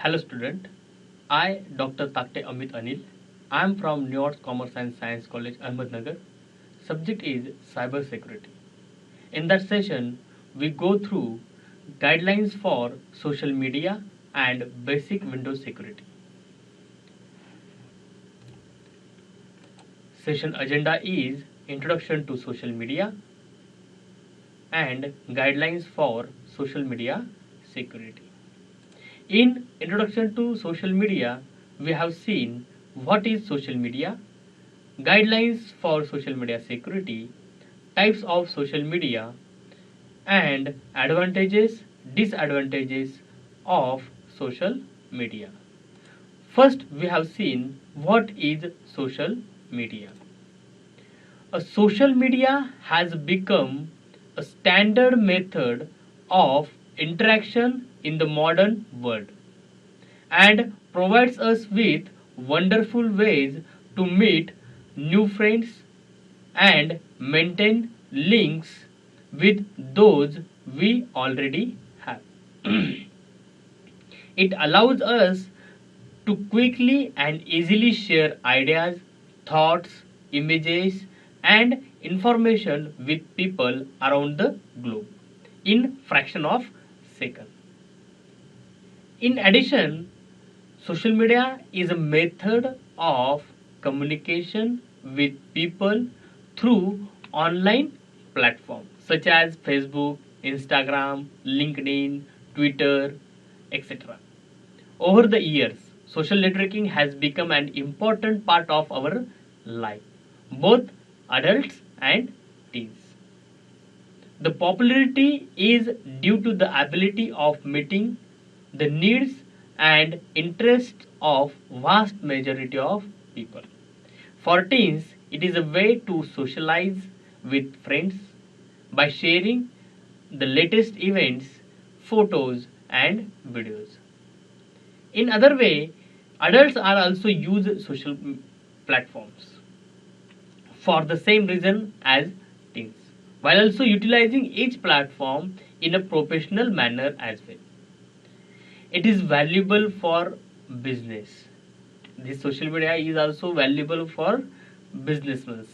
Hello student, I Dr. Takte Amit Anil. I am from New York Commerce and Science College, Ahmednagar. Subject is cyber security. In that session, we go through guidelines for social media and basic Windows security. Session agenda is introduction to social media and guidelines for social media security. In introduction to social media, we have seen what is social media, guidelines for social media security, types of social media, and advantages, disadvantages of social media. First, we have seen what is social media. A social media has become a standard method of interaction in the modern world and provides us with wonderful ways to meet new friends and maintain links with those we already have. It allows us to quickly and easily share ideas, thoughts, images, and information with people around the globe in fraction of second. In addition, social media is a method of communication with people through online platforms such as Facebook, Instagram, LinkedIn, Twitter, etc. Over the years, social networking has become an important part of our life, both adults and teens. The popularity is due to the ability of meeting the needs and interests of vast majority of people. For teens, it is a way to socialize with friends by sharing the latest events, photos and videos. In other way, adults are also use social platforms for the same reason as teens, while also utilizing each platform in a professional manner as well. It is valuable for business. This social media is also valuable for businessmen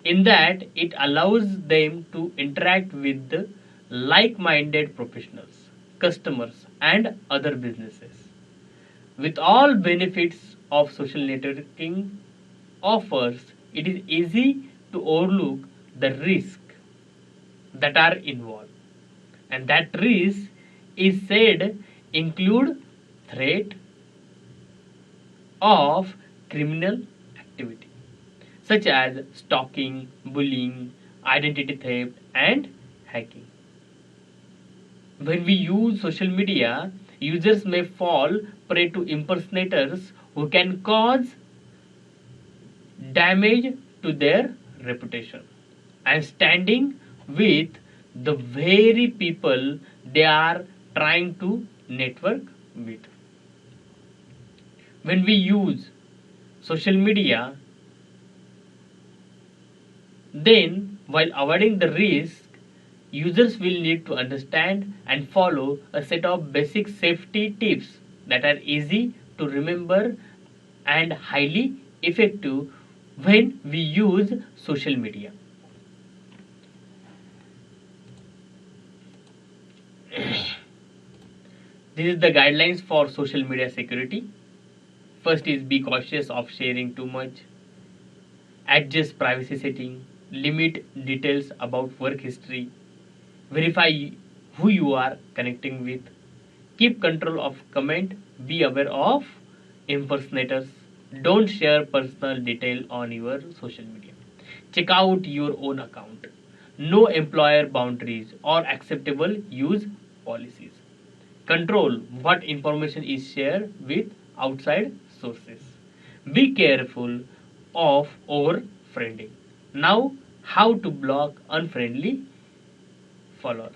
in that it allows them to interact with the like-minded professionals, customers and other businesses. With all benefits of social networking offers, it is easy to overlook the risk that are involved. And that risk is said include threat of criminal activity such as stalking, bullying, identity theft and hacking. When we use social media, users may fall prey to impersonators who can cause damage to their reputation and standing with the very people they are trying to network with. When we use social media, then while avoiding the risk, users will need to understand and follow a set of basic safety tips that are easy to remember and highly effective when we use social media. This is the guidelines for social media security. First is be cautious of sharing too much, adjust privacy setting, limit details about work history, verify who you are connecting with, keep control of comment, be aware of impersonators, don't share personal detail on your social media. Check out your own account. Know employer boundaries or acceptable use policies. Control what information is shared with outside sources. Be careful of overfriending. Now, how to block unfriendly followers.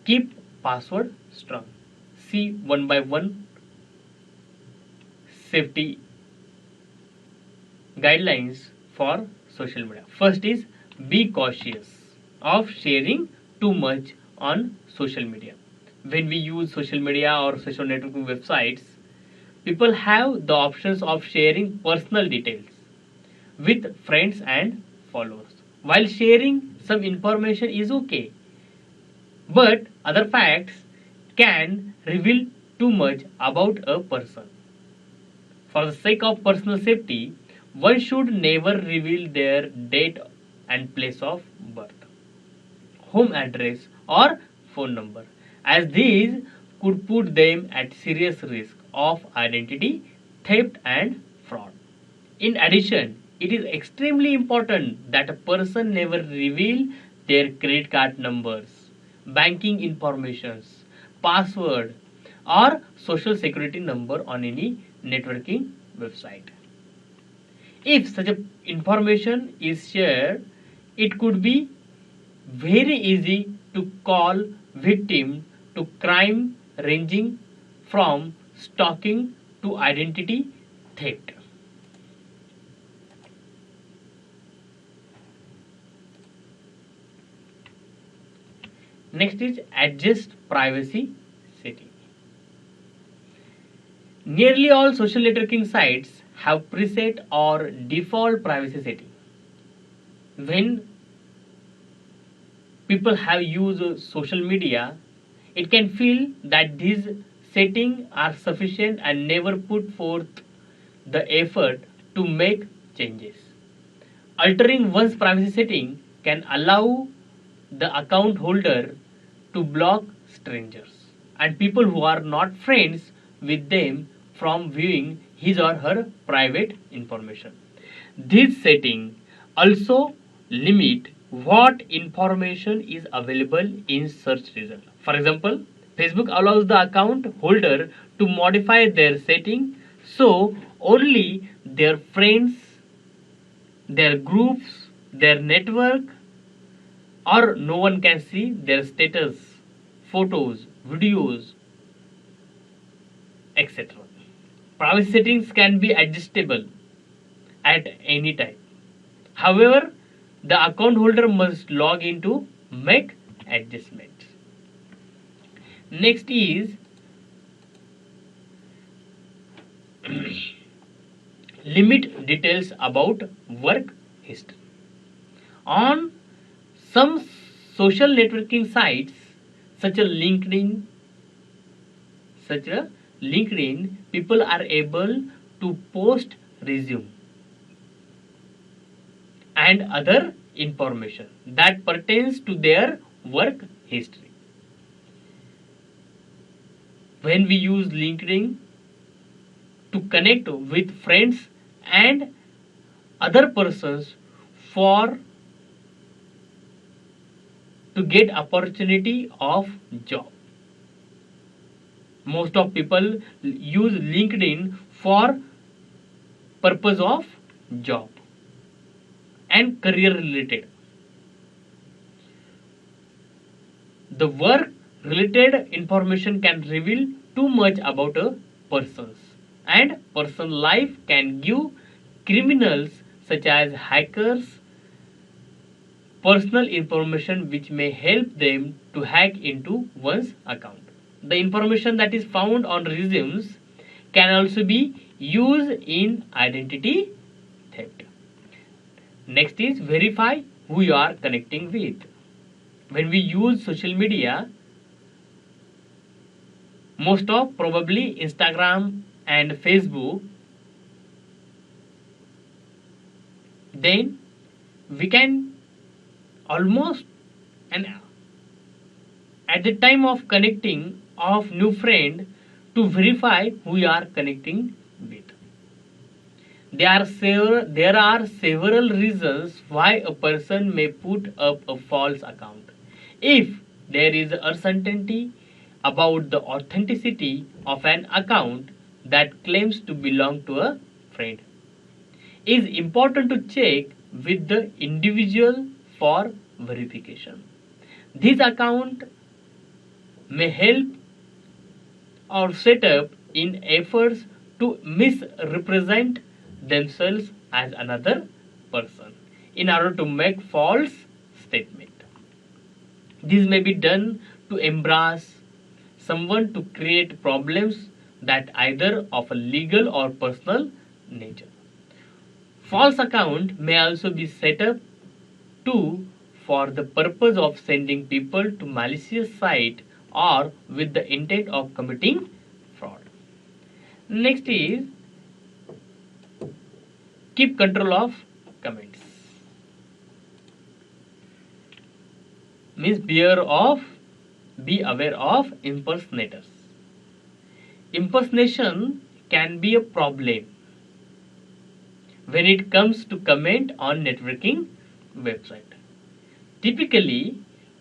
Keep password strong. See one by one safety guidelines for social media. First is be cautious of sharing too much on social media. When we use social media or social networking websites, people have the options of sharing personal details with friends and followers. While sharing some information is okay, but other facts can reveal too much about a person. For the sake of personal safety, one should never reveal their date and place of birth, home address, or phone number, as these could put them at serious risk of identity theft and fraud. In addition, it is extremely important that a person never reveal their credit card numbers, banking informations, password, or social security number on any networking website. If such a information is shared, it could be very easy to call victim to crime ranging from stalking to identity theft. Next is adjust privacy setting. Nearly all social networking sites have preset or default privacy setting. When people have used social media, it can feel that these settings are sufficient and never put forth the effort to make changes. Altering one's privacy setting can allow the account holder to block strangers and people who are not friends with them from viewing his or her private information. This setting also limit what information is available in search result. For example, Facebook allows the account holder to modify their setting so only their friends, their groups, their network, or no one can see their status, photos, videos, etc. Privacy settings can be adjustable at any time. However, the account holder must log in to make adjustments. Next is limit details about work history. On some social networking sites such as LinkedIn, people are able to post resume and other information that pertains to their work history. When we use LinkedIn to connect with friends and other persons for to get opportunity of job. Most of people use LinkedIn for purpose of job and career related. The work related information can reveal too much about a person's and personal life can give criminals such as hackers personal information which may help them to hack into one's account. The information that is found on resumes can also be used in identity theft. Next is verify who you are connecting with. When we use social media, most of probably Instagram and Facebook, then we can almost and at the time of connecting of new friend to verify who you are connecting with. There are several reasons why a person may put up a false account. If there is uncertainty about the authenticity of an account that claims to belong to a friend, it is important to check with the individual for verification. This account may help or set up in efforts to misrepresent themselves as another person in order to make false statement. This may be done to embrace someone to create problems that either of a legal or personal nature. False account may also be set up to for the purpose of sending people to malicious site or with the intent of committing fraud. Next is keep control of comments. Means be aware of impersonators. Impersonation can be a problem when it comes to comment on networking website. Typically,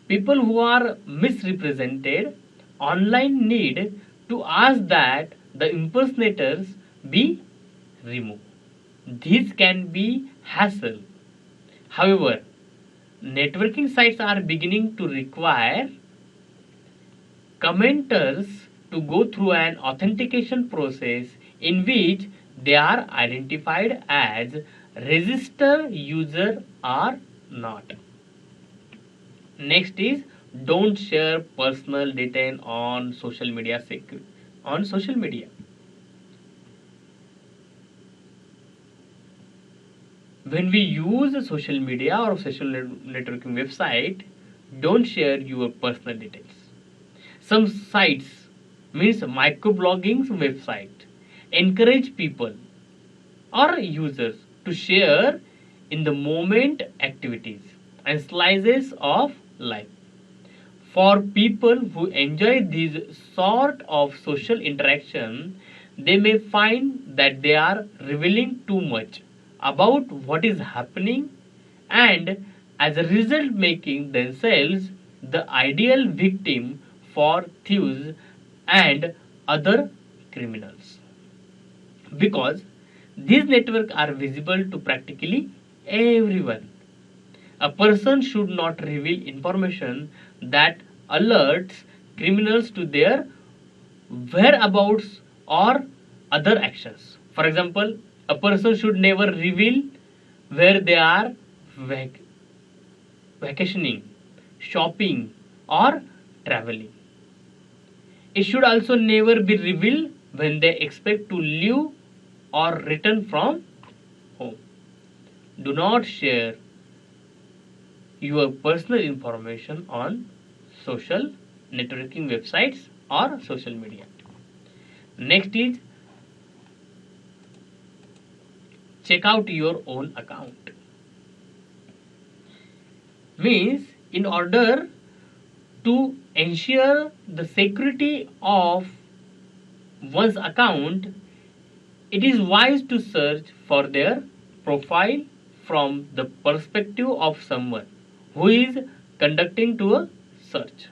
people who are misrepresented online need to ask that the impersonators be removed. This can be hassle. However, networking sites are beginning to require commenters to go through an authentication process in which they are identified as registered user or not. Next is don't share personal data on social media on social media. When we use a social media or social networking website, don't share your personal details. Some sites means microblogging website encourage people or users to share in the moment activities and slices of life. For people who enjoy this sort of social interaction, they may find that they are revealing too much about what is happening and as a result making themselves the ideal victim for thieves and other criminals. Because these networks are visible to practically everyone. A person should not reveal information that alerts criminals to their whereabouts or other actions. For example, a person should never reveal where they are vacationing, shopping, or traveling. It should also never be revealed when they expect to leave or return from home. Do not share your personal information on social networking websites or social media. Next is check out your own account. Means in order to ensure the security of one's account, it is wise to search for their profile from the perspective of someone who is conducting to a search.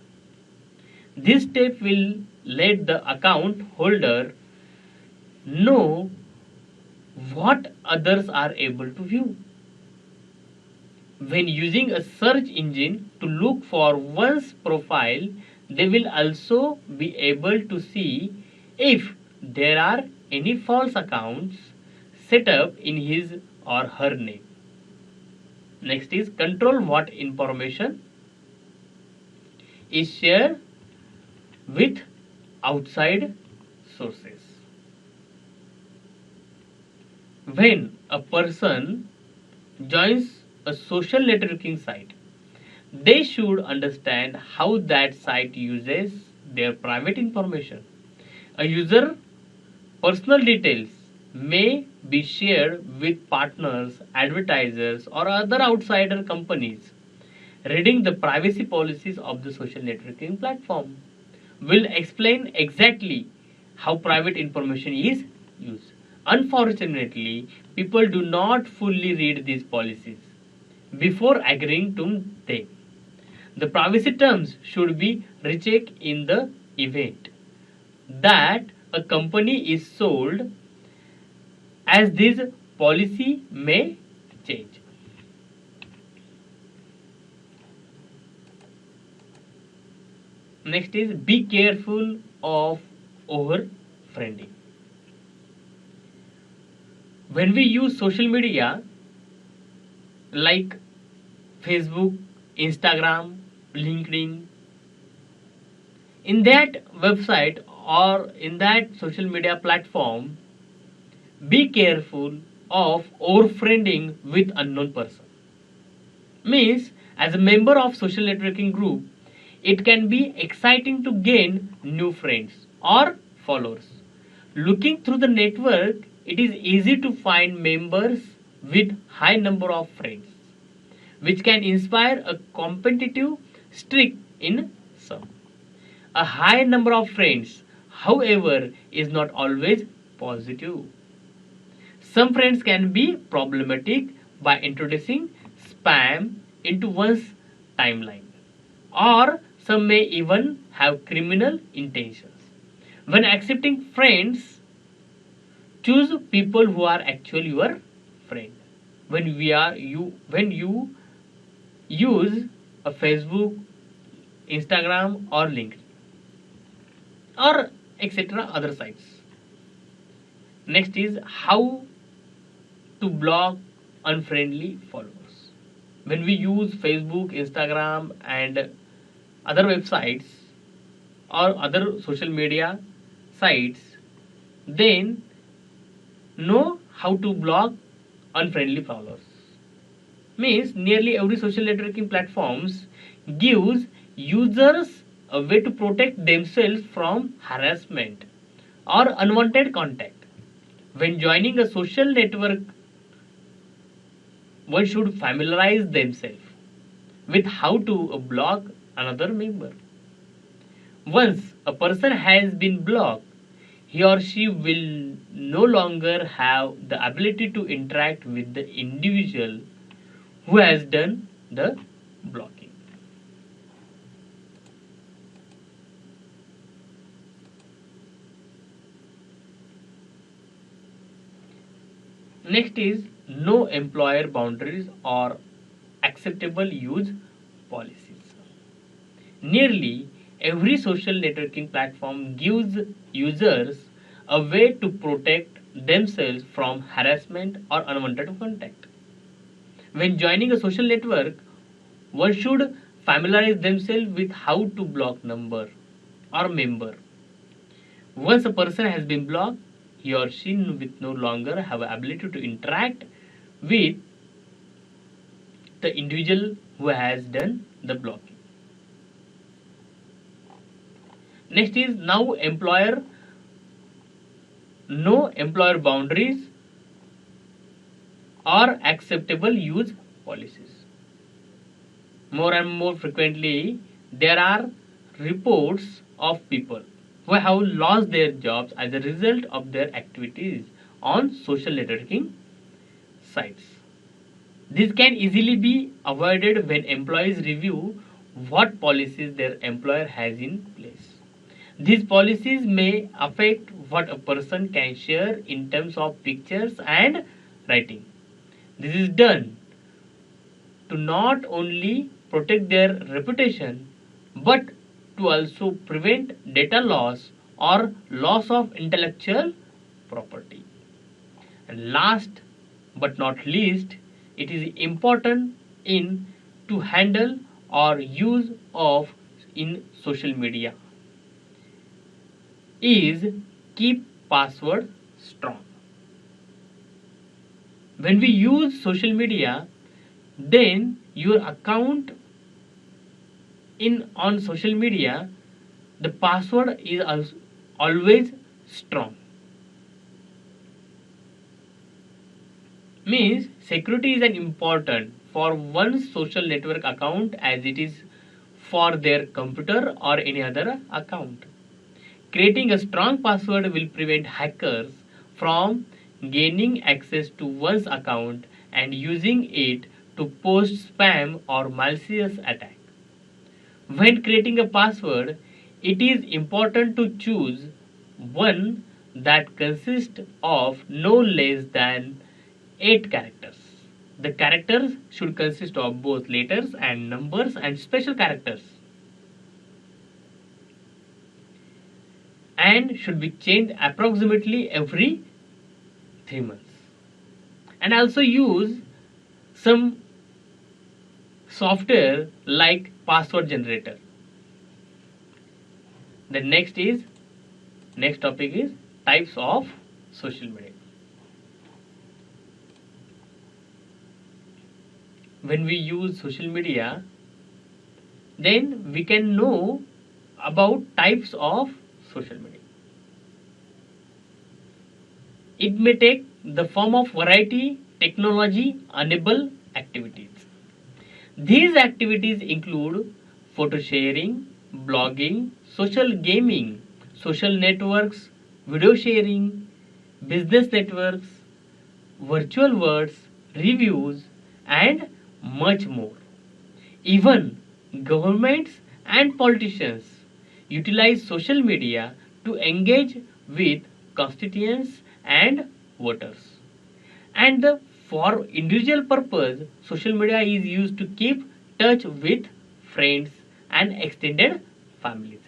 This step will let the account holder know what others are able to view. When using a search engine to look for one's profile, they will also be able to see if there are any false accounts set up in his or her name. Next is control what information is shared with outside sources. When a person joins a social networking site, they should understand how that site uses their private information. A user personal details may be shared with partners, advertisers, or other outsider companies. Reading the privacy policies of the social networking platform will explain exactly how private information is used. Unfortunately, people do not fully read these policies before agreeing to them. The privacy terms should be rechecked in the event that a company is sold, as this policy may change. Next is be careful of over friending. When we use social media like Facebook, Instagram, LinkedIn, In that website or in that social media platform, be careful of overfriending with unknown person. Means, as a member of social networking group, it can be exciting to gain new friends or followers. Looking through the network, it is easy to find members with high number of friends, which can inspire a competitive streak in some. A high number of friends, however, is not always positive. Some friends can be problematic by introducing spam into one's timeline, or some may even have criminal intentions. When accepting friends, choose people who are actually your friend. When you use a Facebook, Instagram, or LinkedIn, or etc. other sites. Next is how to block unfriendly followers. When we use Facebook, Instagram, and other websites or other social media sites, then know how to block unfriendly followers. Means nearly every social networking platforms gives users a way to protect themselves from harassment or unwanted contact. When joining a social network, one should familiarize themselves with how to block another member. Once a person has been blocked, he or she will no longer have the ability to interact with the individual who has done the blocking. Next is no employer boundaries or acceptable use policies. Nearly every social networking platform gives users a way to protect themselves from harassment or unwanted contact. When joining a social network, one should familiarize themselves with how to block number or member. Once a person has been blocked, he or she will no longer have ability to interact with the individual who has done the blocking. Next is no employer boundaries or acceptable use policies. More and more frequently, there are reports of people who have lost their jobs as a result of their activities on social networking sites. This can easily be avoided when employees review what policies their employer has in place. These policies may affect what a person can share in terms of pictures and writing. This is done to not only protect their reputation but to also prevent data loss or loss of intellectual property. And last but not least, it is important in to handle or use of in social media is keep password strong. When we use social media, then your account in on social media, the password is also always strong. Means security is an important for one's social network account as it is for their computer or any other account. Creating a strong password will prevent hackers from gaining access to one's account and using it to post spam or malicious attack. When creating a password, it is important to choose one that consists of no less than 8 characters. The characters should consist of both letters and numbers and special characters, and should be changed approximately every 3 months. And also use some software like password generator. The next topic is types of social media. When we use social media, then we can know about types of social media. It may take the form of variety technology enable activities. These activities include photo sharing, blogging, social gaming, social networks, video sharing, business networks, virtual words, reviews, and much more. Even governments and politicians utilize social media to engage with constituents and voters. And for individual purpose, social media is used to keep touch with friends and extended families.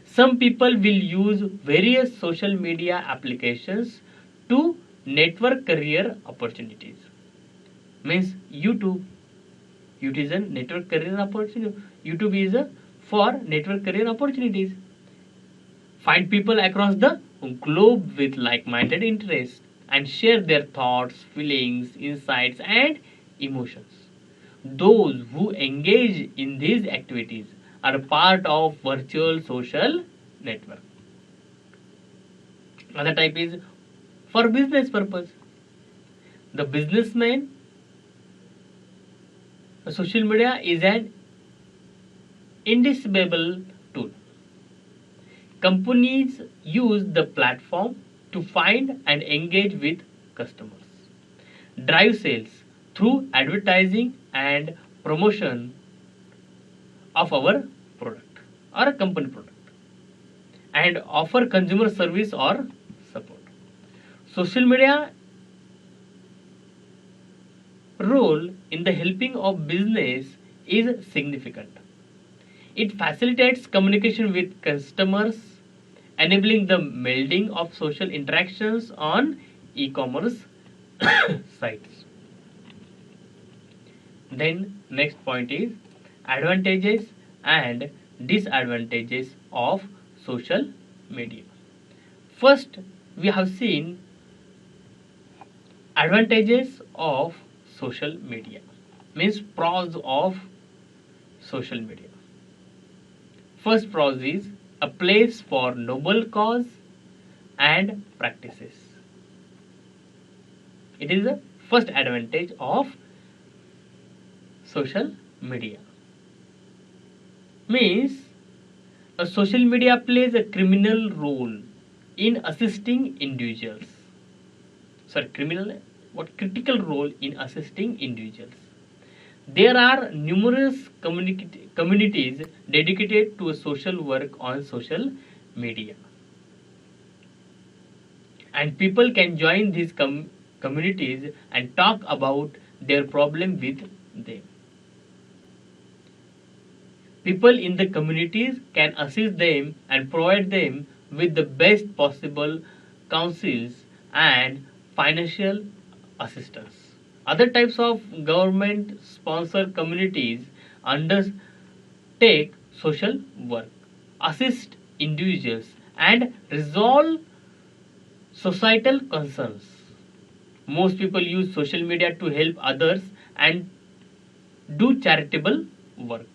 Some people will use various social media applications to network career opportunities. Means YouTube is a network career opportunity. YouTube is for network career opportunities. Find people across the globe with like-minded interests and share their thoughts, feelings, insights, and emotions. Those who engage in these activities are part of virtual social network. Other type is for business purpose. The businessman, social media is an indispensable tool. Companies use the platform to find and engage with customers, drive sales through advertising and promotion of our product or a company product, and offer consumer service or support. Social media role in the helping of business is significant. It facilitates communication with customers, enabling the melding of social interactions on e-commerce sites. Then next point is advantages and disadvantages of social media. First, we have seen advantages of social media, means pros of social media. First pros is a place for noble cause and practices. It is the first advantage of social media. Means a social media plays a criminal role in assisting individuals. Sorry, critical role in assisting individuals. There are numerous communities dedicated to a social work on social media, and people can join these communities and talk about their problem with them. People in the communities can assist them and provide them with the best possible counsels and financial assistance. Other types of government sponsored communities undertake social work, assist individuals, and resolve societal concerns. Most people use social media to help others and do charitable work.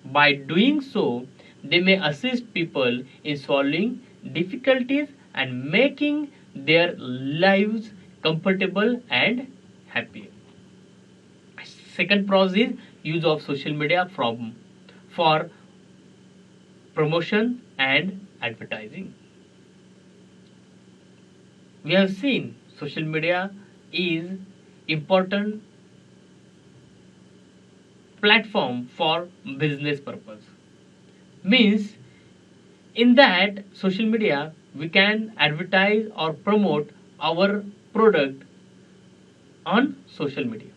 By doing so, they may assist people in solving difficulties and making their lives comfortable and happy. Second pros is use of social media for promotion and advertising. We have seen social media is important platform for business purpose. Means in that social media we can advertise or promote our product on social media.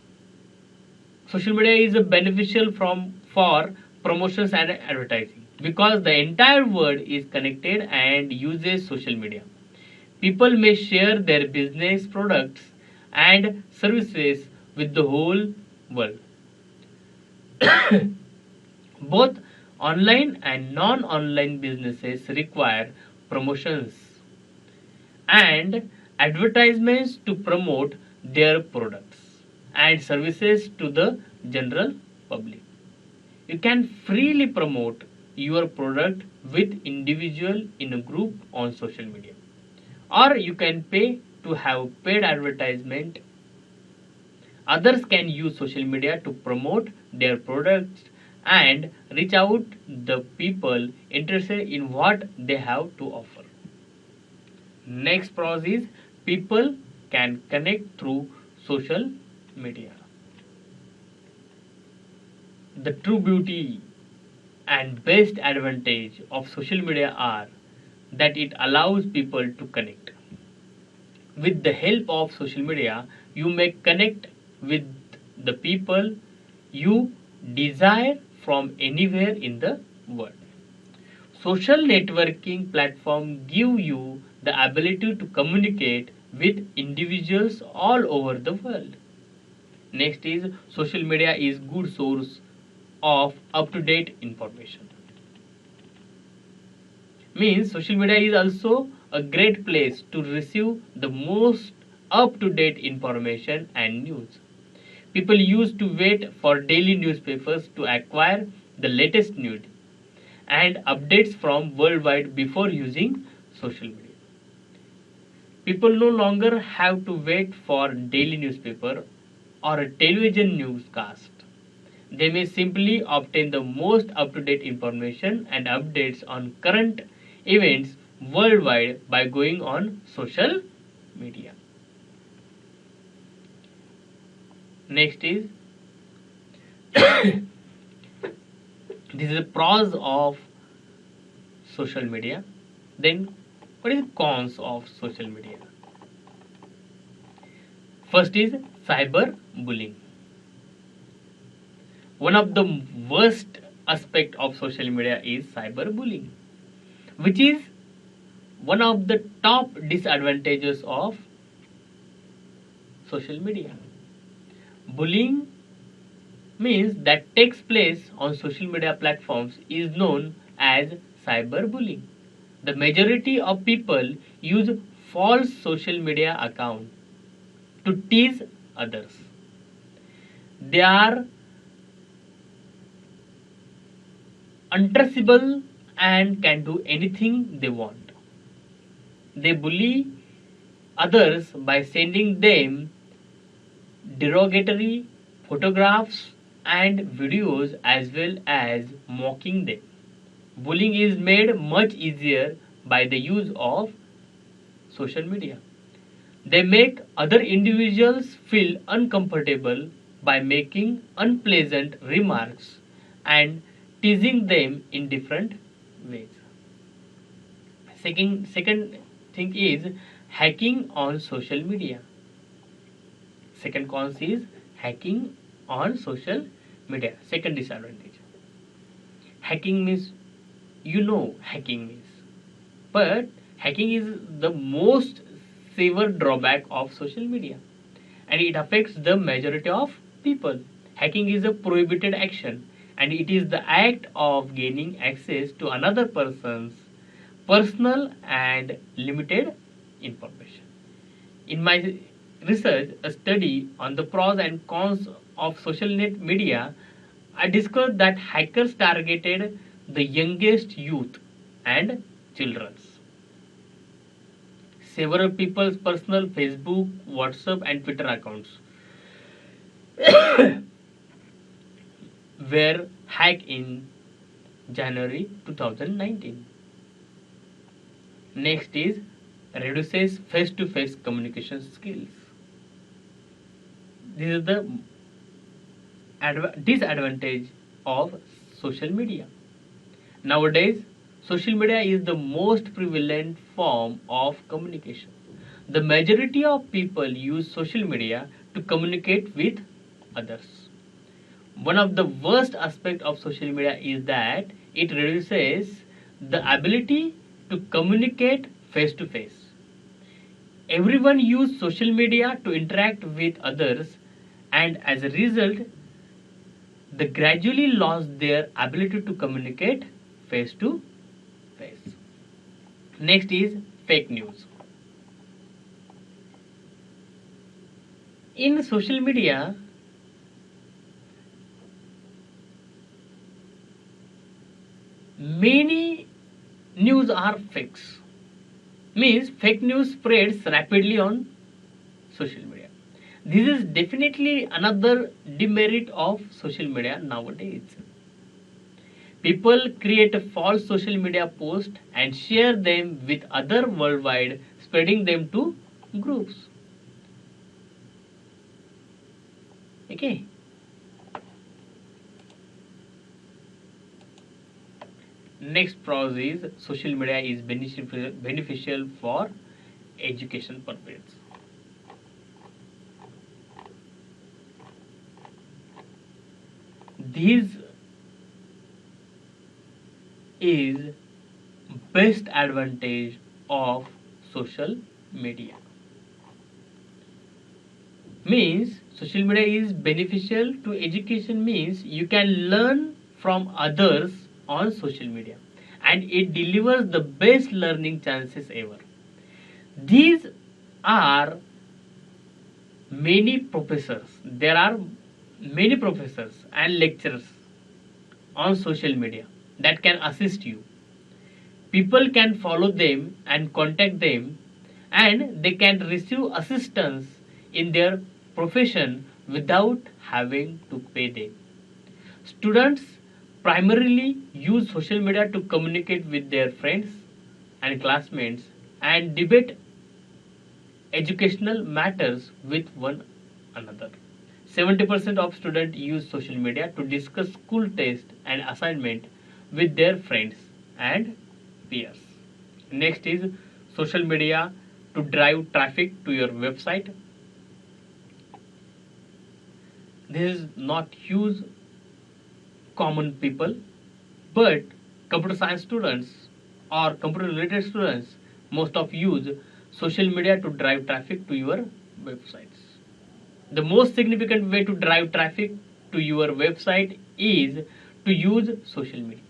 Social media is a beneficial for promotions and advertising because the entire world is connected and uses social media. People may share their business products and services with the whole world, both Online and non-online businesses require promotions and advertisements to promote their products and services to the general public. You can freely promote your product with individual in a group on social media, or you can pay to have paid advertisement. Others can use social media to promote their products and reach out the people interested in what they have to offer. Next pros is people can connect through social media. The true beauty and best advantage of social media are that it allows people to connect. With the help of social media, you may connect with the people you desire from anywhere in the world. Social networking platforms give you the ability to communicate with individuals all over the world. Next is social media is good source of up-to-date information. Means social media is also a great place to receive the most up-to-date information and news. People used to wait for daily newspapers to acquire the latest news and updates from worldwide before using social media. People no longer have to wait for daily newspaper or a television newscast. They may simply obtain the most up-to-date information and updates on current events worldwide by going on social media. Next is this is the pros of social media. Then what is the cons of social media? First is cyber bullying. One of the worst aspect of social media is cyberbullying, which is one of the top disadvantages of social media. Bullying means that takes place on social media platforms is known as cyberbullying. The majority of people use false social media accounts to tease others. They are untraceable and can do anything they want. They bully others by sending them derogatory photographs and videos as well as mocking them. Bullying is made much easier by the use of social media. They make other individuals feel uncomfortable by making unpleasant remarks and teasing them in different ways. Second thing is hacking on social media. Second cons is hacking on social media. Second disadvantage. Hacking means hacking means. But hacking is the most severe drawback of social media and it affects the majority of people. Hacking is a prohibited action and it is the act of gaining access to another person's personal and limited information. In my research, a study on the pros and cons of social media, I discovered that hackers targeted the youngest youth and children. Several people's personal Facebook, WhatsApp, and Twitter accounts were hacked in January 2019. Next is reduces face-to-face communication skills. This is the disadvantage of social media. Nowadays, social media is the most prevalent form of communication. The majority of people use social media to communicate with others. One of the worst aspects of social media is that it reduces the ability to communicate face to face. Everyone uses social media to interact with others and as a result they gradually lost their ability to communicate face to face. Next is fake news. In social media, many news are fakes. Means fake news spreads rapidly on social media. This is definitely another demerit of social media nowadays. People create a false social media post and share them with other worldwide, spreading them to groups. Okay. Next pros is social media is beneficial for education purpose. This is best advantage of social media. Means social media is beneficial to education means you can learn from others on social media and it delivers the best learning chances ever. These are many professors. There are many professors and lecturers on social media that can assist you. People can follow them and contact them and they can receive assistance in their profession without having to pay them. Students primarily use social media to communicate with their friends and classmates and debate educational matters with one another. 70% of students use social media to discuss school tests and assignment with their friends and peers. Next is social media to drive traffic to your website. This is not huge common people, but computer science students or computer related students most of use social media to drive traffic to your websites. The most significant way to drive traffic to your website is to use social media.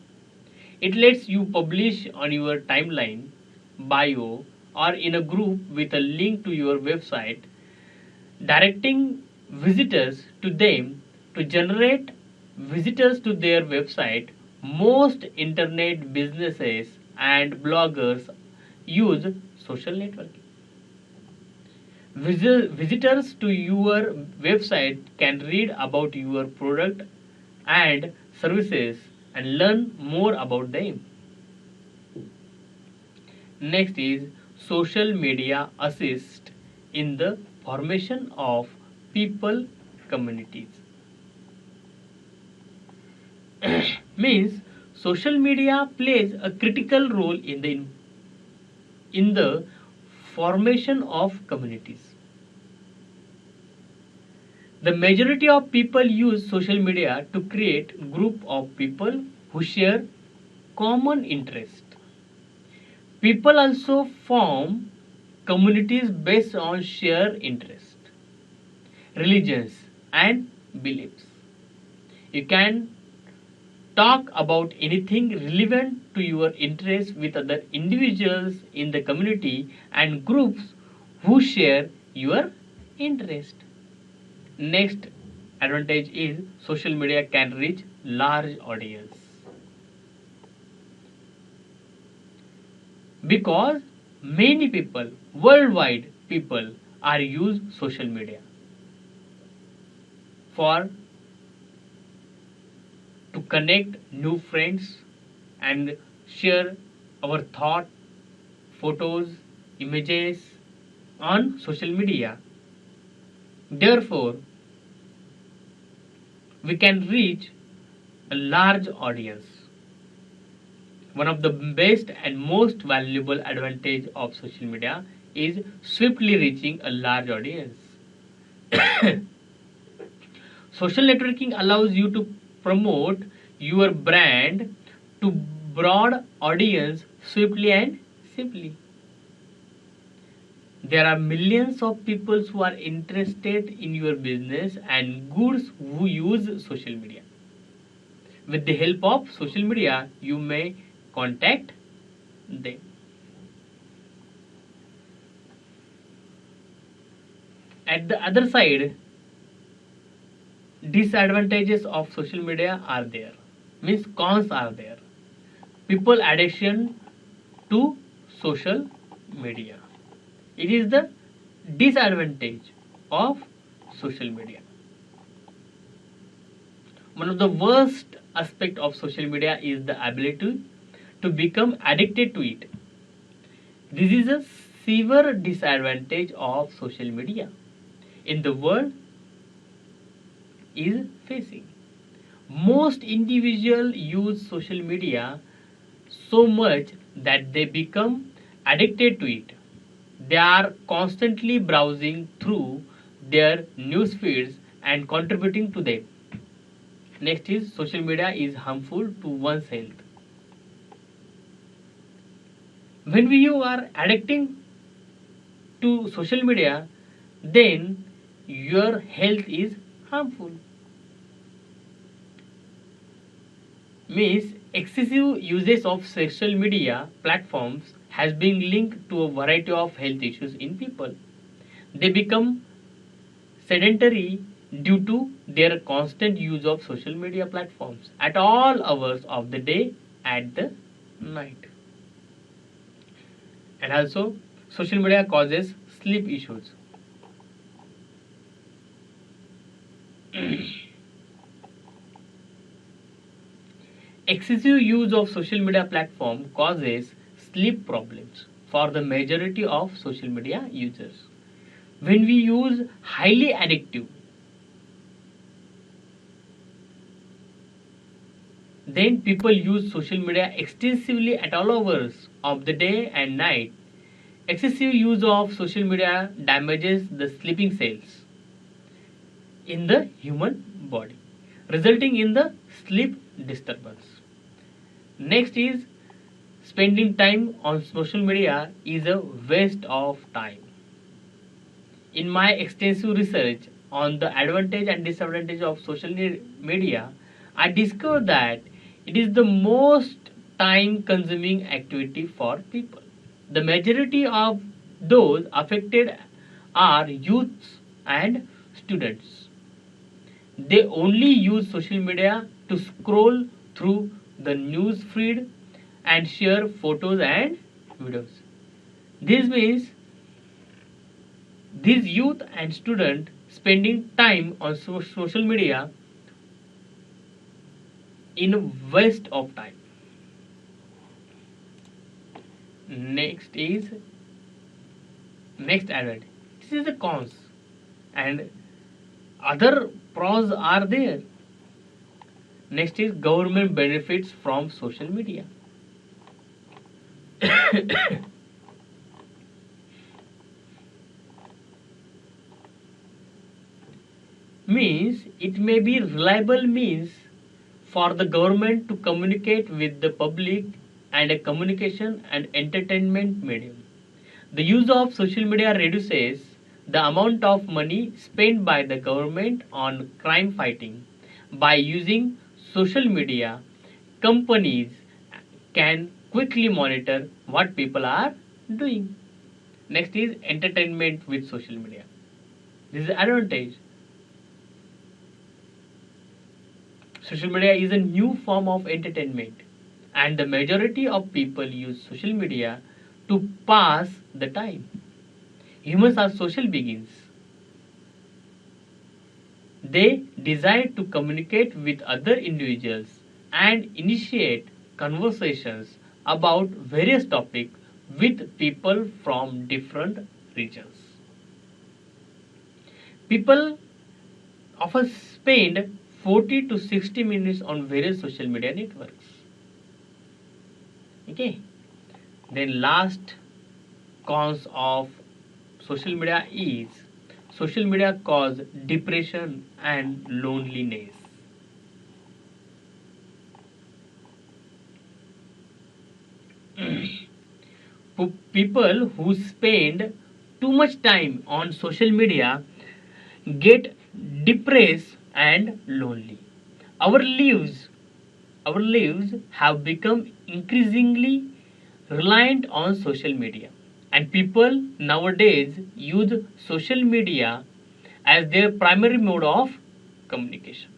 It lets you publish on your timeline, bio, or in a group with a link to your website, directing visitors to them to generate visitors to their website. Most internet businesses and bloggers use social networking. Visitors to your website can read about your product and services and learn more about them. Next is social media assist in the formation of people communities. Means social media plays a critical role in the formation of communities. The majority of people use social media to create group of people who share common interest. People also form communities based on shared interest, religions and beliefs. You can talk about anything relevant to your interests with other individuals in the community and groups who share your interest. Next advantage is social media can reach large audience because many people worldwide people are use social media for to connect new friends and share our thought, photos, images on social media. Therefore, we can reach a large audience. One of the best and most valuable advantage of social media is swiftly reaching a large audience. Social networking allows you to promote your brand to broad audience swiftly and simply. There are millions of people who are interested in your business and goods who use social media. With the help of social media, you may contact them. At the other side, disadvantages of social media are there, means cons are there. People addiction to social media, it is the disadvantage of social media. One of the worst aspect of social media is the ability to become addicted to it. This is a severe disadvantage of social media in the world is facing. Most individuals use social media so much that they become addicted to it. They are constantly browsing through their news feeds and contributing to them. Next is social media is harmful to one's health. When you are addicting to social media, then your health is harmful. Means excessive usage of social media platforms has been linked to a variety of health issues in people. They become sedentary due to their constant use of social media platforms at all hours of the day at the night. And also social media causes sleep issues. Excessive use of social media platform causes sleep problems for the majority of social media users. When we use highly addictive, then people use social media extensively at all hours of the day and night. Excessive use of social media damages the sleeping cells in the human body, resulting in the sleep disturbance. Next is spending time on social media is a waste of time. In my extensive research on the advantage and disadvantage of social media, I discovered that it is the most time consuming activity for people. The majority of those affected are youths and students. They only use social media to scroll through the news feed and share photos and videos. This means these youth and student spending time on social media in a waste of time. Next is next advantage. This is the cons and other pros are there. Next is government benefits from social media. Means it may be reliable means for the government to communicate with the public and a communication and entertainment medium. The use of social media reduces the amount of money spent by the government on crime fighting. By using social media, companies can quickly monitor what people are doing. Next is entertainment with social media. This is advantage. Social media is a new form of entertainment, and the majority of people use social media to pass the time. Humans are social beings. They desire to communicate with other individuals and initiate conversations about various topics with people from different regions. People often spend 40 to 60 minutes on various social media networks. Okay. Then last cons of social media is social media cause depression and loneliness. People who spend too much time on social media get depressed and lonely. Our lives our lives have become increasingly reliant on social media, and people nowadays use social media as their primary mode of communication.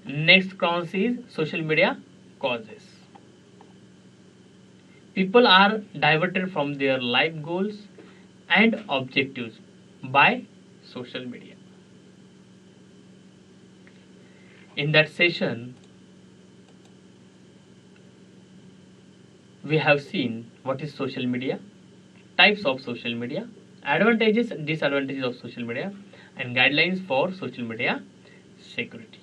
Next cause is social media causes. People are diverted from their life goals and objectives by social media. In that session, we have seen what is social media, types of social media, advantages and disadvantages of social media, and guidelines for social media security.